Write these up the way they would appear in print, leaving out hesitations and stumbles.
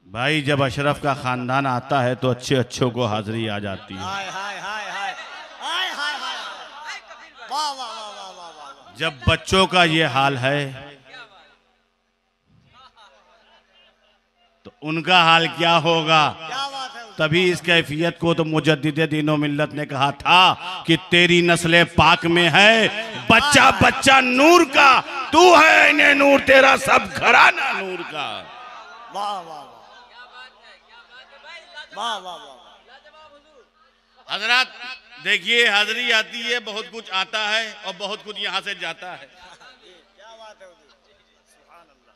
भाई जब अशरफ का खानदान आता है तो अच्छे अच्छों को हाजिरी आ जाती है। हाय हाय हाय हाय हाय हाय हाय वाह वाह वाह वाह वाह वाह। जब बच्चों का ये हाल है तो उनका हाल क्या होगा। क्या बात है। तभी इस कैफियत को तो मुजद्दिदे दीनो मिल्लत ने कहा था कि तेरी नस्ल पाक में है बच्चा बच्चा नूर का, तू है इन्हें नूर, तेरा सब घराना नूर का। वाह वाह वाह वाह वाह वाह। हजरत देखिए, हाजिरी आती है, बहुत कुछ आता है और बहुत कुछ यहाँ से जाता है। क्या बात है सुभान अल्लाह।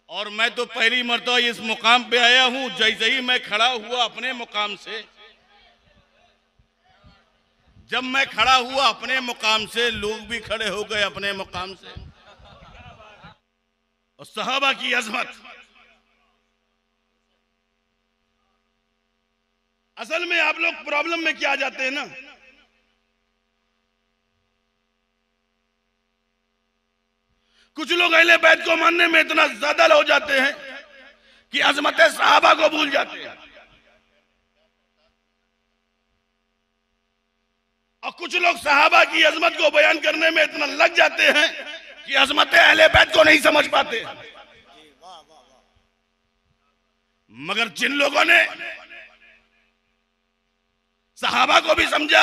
और मैं तो पहली मर्तबा इस मुकाम पे आया हूँ। जैसे ही मैं खड़ा हुआ अपने मुकाम से, जब मैं खड़ा हुआ अपने मुकाम से, लोग भी खड़े हो गए अपने मुकाम से। और सहाबा की अजमत, असल में आप लोग प्रॉब्लम में क्या आ जाते हैं ना, कुछ लोग अहले बैत को मानने में इतना ज्यादा हो जाते हैं कि अजमत सहाबा को भूल जाते हैं, और कुछ लोग सहाबा की अजमत को बयान करने में इतना लग जाते हैं कि अजमत अहले बैत को नहीं समझ पाते। मगर जिन लोगों ने सहाबा को भी समझा,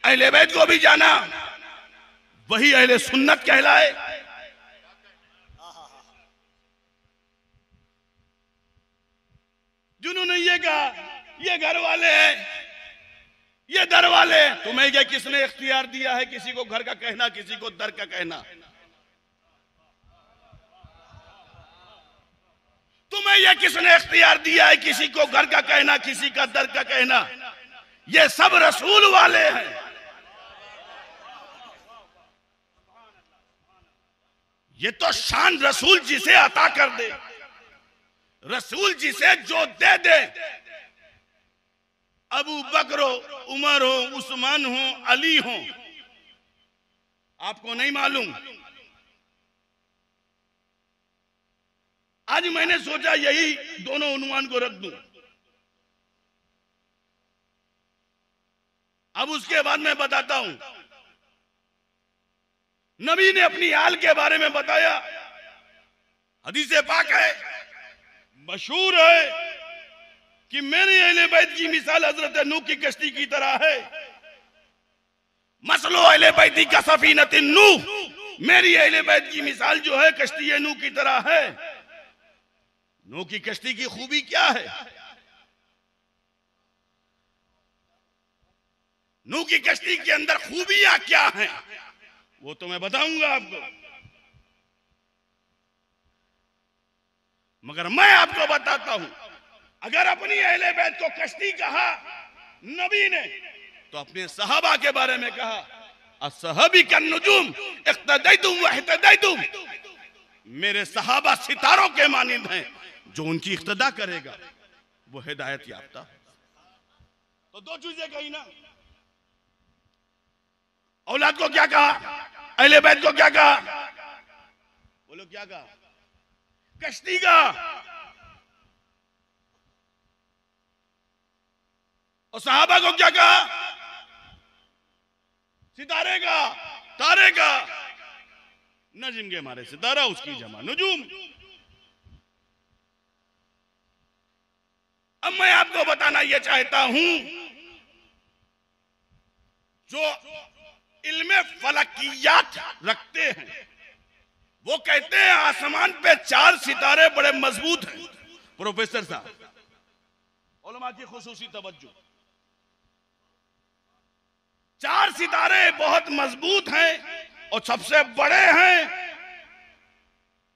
अहले बैत को भी जाना, वही अहले सुन्नत कहलाए। जिन्होंने ये कहा ये घर वाले हैं, ये दर वाले, तुम्हें क्या किसने इख्तियार दिया है किसी को घर का कहना, किसी को दर का कहना? तुम्हें यह किसने इख्तियार दिया है किसी को घर का कहना, किसी का दर का कहना? ये सब रसूल वाले हैं। ये तो शान रसूल जिसे अता कर दे, रसूल जिसे जो दे दे। अबू बकर हो, उमर हो, उस्मान हो, अली हो, आपको नहीं मालूम। आज मैंने सोचा यही दोनों उन्वान को रख दूं। अब उसके बाद मैं बताता हूं। नबी ने अपनी आल के बारे में बताया, हदीस पाक है, मशहूर है कि मेरे अहले बैत की मिसाल हजरत नूह की कश्ती की तरह है। मसलो अहले बैती का सफीनत नूह, मेरी अहले बैत की मिसाल जो है कश्ती नूह की तरह है। नूह की कश्ती की खूबी क्या है? नूह की कश्ती के अंदर खूबियां क्या हैं वो तो मैं बताऊंगा आपको, मगर मैं आपको बताता हूं, अगर अपनी अहले बैत को कश्ती कहा नबी ने, तो अपने सहाबा के बारे में कहा, अस्सहाबी का नुजूम इख्तदैतुम व इह्तदैतुम, मेरे सहाबा सितारों के मानिंद हैं, जो उनकी इख्तदा करेगा वो हिदायत याफ्ता। तो दो चीजें कही ना, औलाद को क्या कहा, अहले बैत को क्या कहा, बोलो क्या कहा? कश्ती का। और सहाबा को क्या कहा? सितारे का, तारे का। नजम के मारे सितारा, उसकी जमा नुजूम। अब मैं आपको बताना यह चाहता हूं, जो इल्मे फलकियात रखते हैं वो कहते हैं आसमान पे 4 सितारे बड़े मजबूत हैं। प्रोफेसर साहब, उलमा की खुसूसी तवज्जो, 4 सितारे बहुत मजबूत हैं और सबसे बड़े हैं,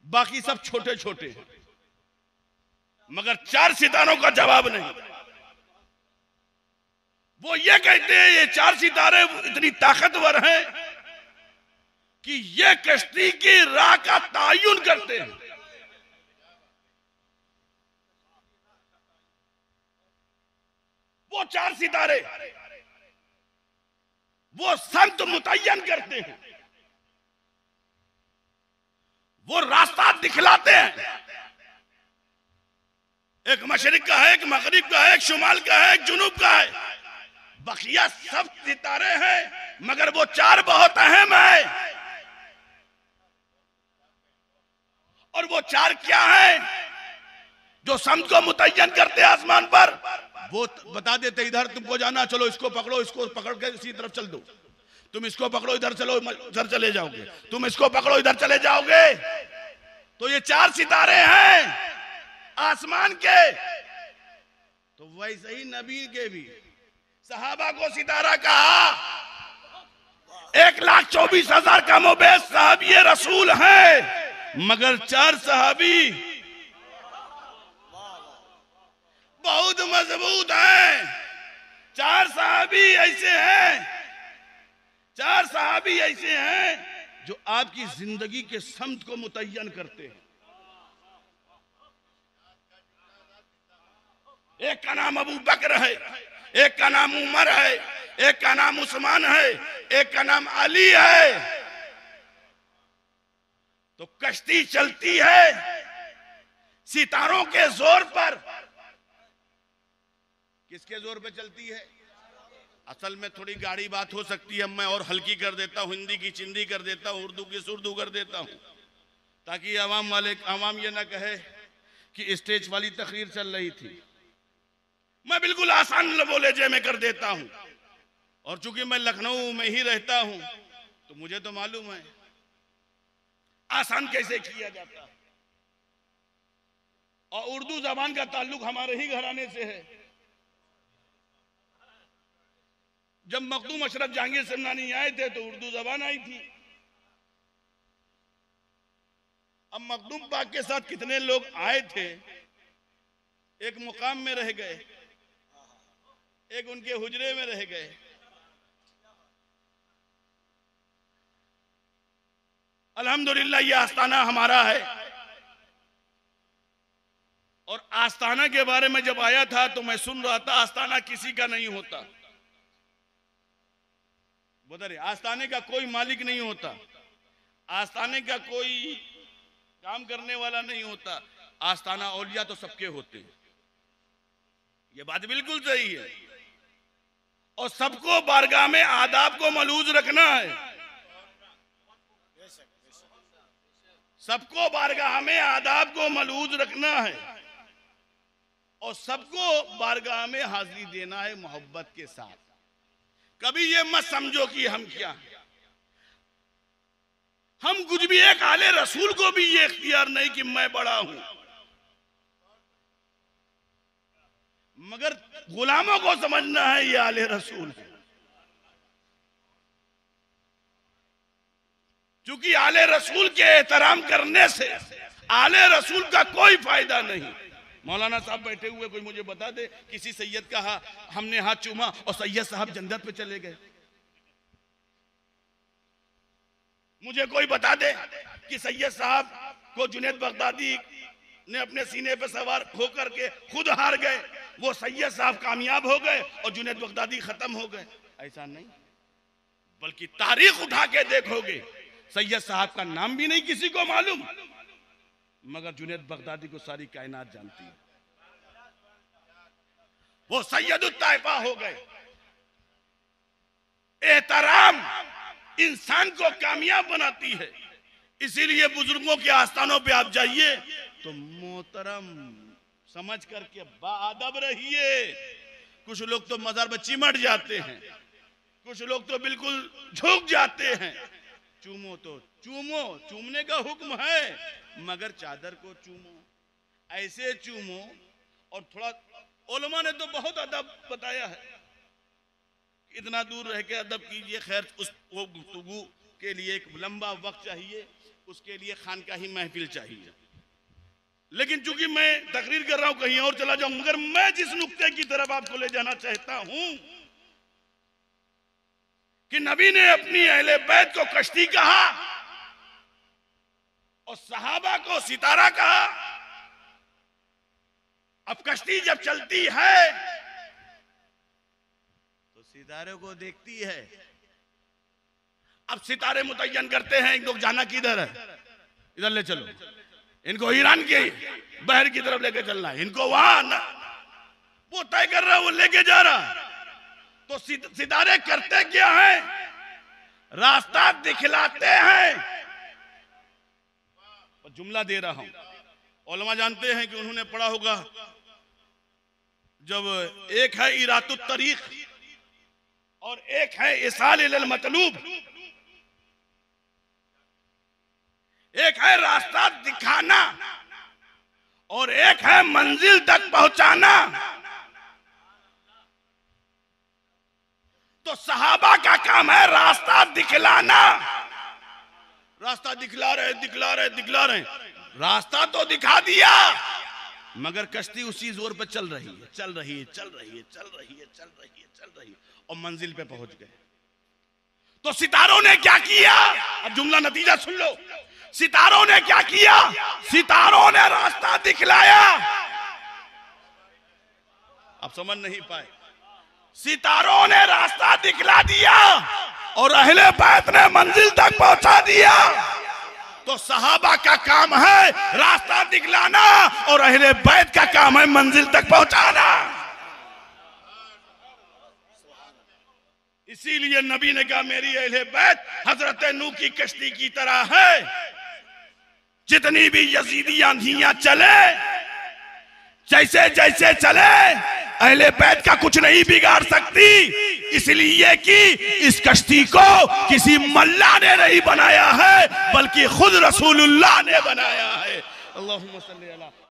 बाकी सब छोटे छोटे हैं, मगर 4 सितारों का जवाब नहीं। वो ये कहते हैं ये 4 सितारे इतनी ताकतवर हैं कि ये कश्ती की राह का तायुन करते हैं। वो 4 सितारे वो संत मुतय्यन करते हैं, वो रास्ता दिखलाते हैं। एक मशरिक का है, एक मगरिब का है, एक शुमाल का है, एक जुनूब का है। बकिया सब सितारे हैं, मगर वो चार बहुत अहम है। और वो चार क्या है जो समत को मुतय्यन करते आसमान पर? वो बता देते इधर तुमको जाना, चलो इसको पकड़ो, इसको पकड़ के इसी तरफ चल दो, तुम इसको पकड़ो इधर चलो इधर चले जाओगे, तुम इसको पकड़ो इधर चले जाओगे। तो ये चार सितारे हैं आसमान के। तो वैसे ही नबी के भी सहाबा को सितारा कहा। 1,24,000 का मुबैस सहाबी रसूल है, मगर चार सहाबी बहुत मजबूत हैं। चार सहाबी ऐसे हैं, चार सहाबी ऐसे हैं जो आपकी जिंदगी के समत को मुतय्यन करते हैं। एक का नाम अबू बकर है, एक का नाम उमर है, एक का नाम उस्मान है, एक का नाम अली है। तो कश्ती चलती है सितारों के जोर पर। किसके जोर पे चलती है? असल में थोड़ी गाढ़ी बात हो सकती है, मैं और हल्की कर देता हूं, हिंदी की चिंदी कर देता हूं, उर्दू की सुर्दू कर देता हूं, ताकि आवाम ये ना कहे कि स्टेज वाली तकरीर चल रही थी। मैं बिल्कुल आसान लबोलेजे में कर देता हूं। और चूंकि मैं लखनऊ में ही रहता हूं तो मुझे तो मालूम है आसान कैसे किया जाता है। और उर्दू जबान का ताल्लुक हमारे ही घराने से है। जब मखदूम अशरफ जहांगीर समनानी आए थे तो उर्दू जबान आई थी। अब मखदूम पाक के साथ कितने लोग आए थे, एक मुकाम में रह गए, एक उनके हुजरे में रह गए। अल्हम्दुलिल्लाह ये आस्ताना हमारा है। और आस्ताना के बारे में जब आया था तो मैं सुन रहा था आस्ताना किसी का नहीं होता। बता रहे आस्ताने का कोई मालिक नहीं होता, आस्ताने का कोई काम करने वाला नहीं होता। आस्ताना औलिया तो सबके होते हैं, ये बात बिल्कुल सही है। और सबको बारगाह में आदाब को मलूज रखना है। सबको बारगाह में आदाब को मलूज रखना है और सबको बारगाह में हाजिरी देना है मोहब्बत के साथ। कभी ये मत समझो कि हम क्या हैं। हम कुछ भी, एक आले रसूल को भी ये इख्तियार नहीं कि मैं बड़ा हूं, मगर गुलामों को समझना है ये आले रसूल है। क्योंकि आले रसूल के एहतराम करने से आले रसूल का कोई फायदा नहीं। मौलाना साहब बैठे हुए, कोई मुझे बता दे किसी सैयद का हमने हाथ चूमा और सैयद साहब जन्नत पे चले गए। मुझे कोई बता दे कि सैयद साहब को जुनैद बगदादी ने अपने सीने पे सवार होकर के खुद हार गए, वो सैयद साहब कामयाब हो गए और जुनैद बगदादी खत्म हो गए। ऐसा नहीं, बल्कि तारीख उठा के देखोगे सैयद साहब का नाम भी नहीं किसी को मालूम, मगर जुनैद बगदादी को सारी कायनात जानती है। वो सैयदुत ताइफा हो गए। एहतराम इंसान को कामयाब बनाती है। इसीलिए बुजुर्गों के आस्थानों पे आप जाइए तो मोहतरम समझ करके बाअदब रहिए। कुछ लोग तो मजार में चिमट जाते हैं, कुछ लोग तो बिल्कुल झुक जाते हैं। चूमो तो चूमो, चूमने का हुक्म है, मगर चादर को चूमो, ऐसे चूमो। और थोड़ा उलमा ने तो बहुत अदब बताया है, इतना दूर रह के अदब कीजिए। खैर वो गुफ्तगू के लिए एक लंबा वक्त चाहिए, उसके लिए खानकाही महफिल चाहिए। लेकिन चूंकि मैं तकरीर कर रहा हूं, कहीं और चला जाऊं, मगर मैं जिस नुक्ते की तरफ आपको ले जाना चाहता हूं कि नबी ने अपनी अहले बैत को कश्ती कहा और सहाबा को सितारा कहा। अब कश्ती जब चलती है तो सितारे को देखती है। अब सितारे मुतय्यन करते हैं, एक लोग जाना किधर है, इधर ले चलो, इनको ईरान के बहर की तरफ लेके चलना है, इनको वहां ना वो तय कर रहा है, वो लेके जा रहा है। तो सितारे करते क्या हैं? रास्ता दिखलाते हैं। जुमला दे रहा हूं, उलमा जानते हैं कि उन्होंने पढ़ा होगा, जब एक है इरातुत तरीक और एक है इसाल इलल मतलूब, एक है रास्ता दिखाना और एक है मंजिल तक पहुंचाना। तो सहाबा का काम है रास्ता दिखलाना। रास्ता दिखला रहे, रास्ता तो दिखा दिया, मगर कश्ती उसी जोर पे चल रही है और मंजिल पे पहुंच गए। तो सितारों ने क्या किया? अब जुमला नतीजा सुन लो। सितारों ने क्या किया? सितारों ने रास्ता दिखलाया। आप समझ नहीं पाए। सितारों ने रास्ता दिखला दिया और अहले बैत ने मंजिल तक पहुंचा दिया। तो सहाबा का काम है रास्ता दिखलाना और अहले बैत का काम है मंजिल तक पहुंचाना। इसीलिए नबी ने कहा मेरी अहले बैत हजरत नूह की कश्ती की तरह है, जितनी भी यजीदी आंधियां चले, जैसे जैसे चले, अहले बैत का कुछ नहीं बिगाड़ सकती। इसलिए कि इस कश्ती को किसी मल्ला ने नहीं बनाया है, बल्कि खुद रसूलुल्लाह ने बनाया है। अल्लाहुम्मा सल्ली अला